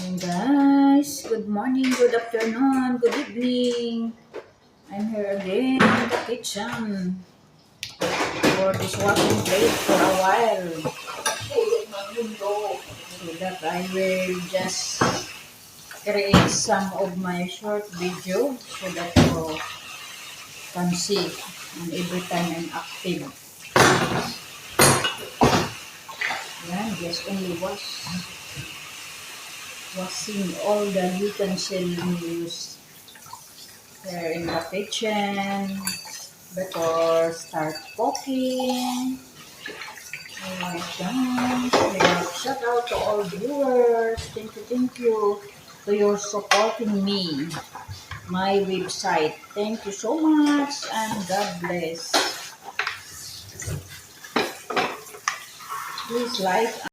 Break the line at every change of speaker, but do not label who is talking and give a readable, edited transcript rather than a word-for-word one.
And guys, good morning, good afternoon, good evening. I'm here again in the kitchen for dishwashing plate for a while. So that I will just create some of my short video so that you can see and every time I'm active. Yan, just only washing all the utensils used here in the kitchen before start cooking. Alright guys, shout out to all viewers. Thank you to your supporting me, my website. Thank you so much and God bless. Please like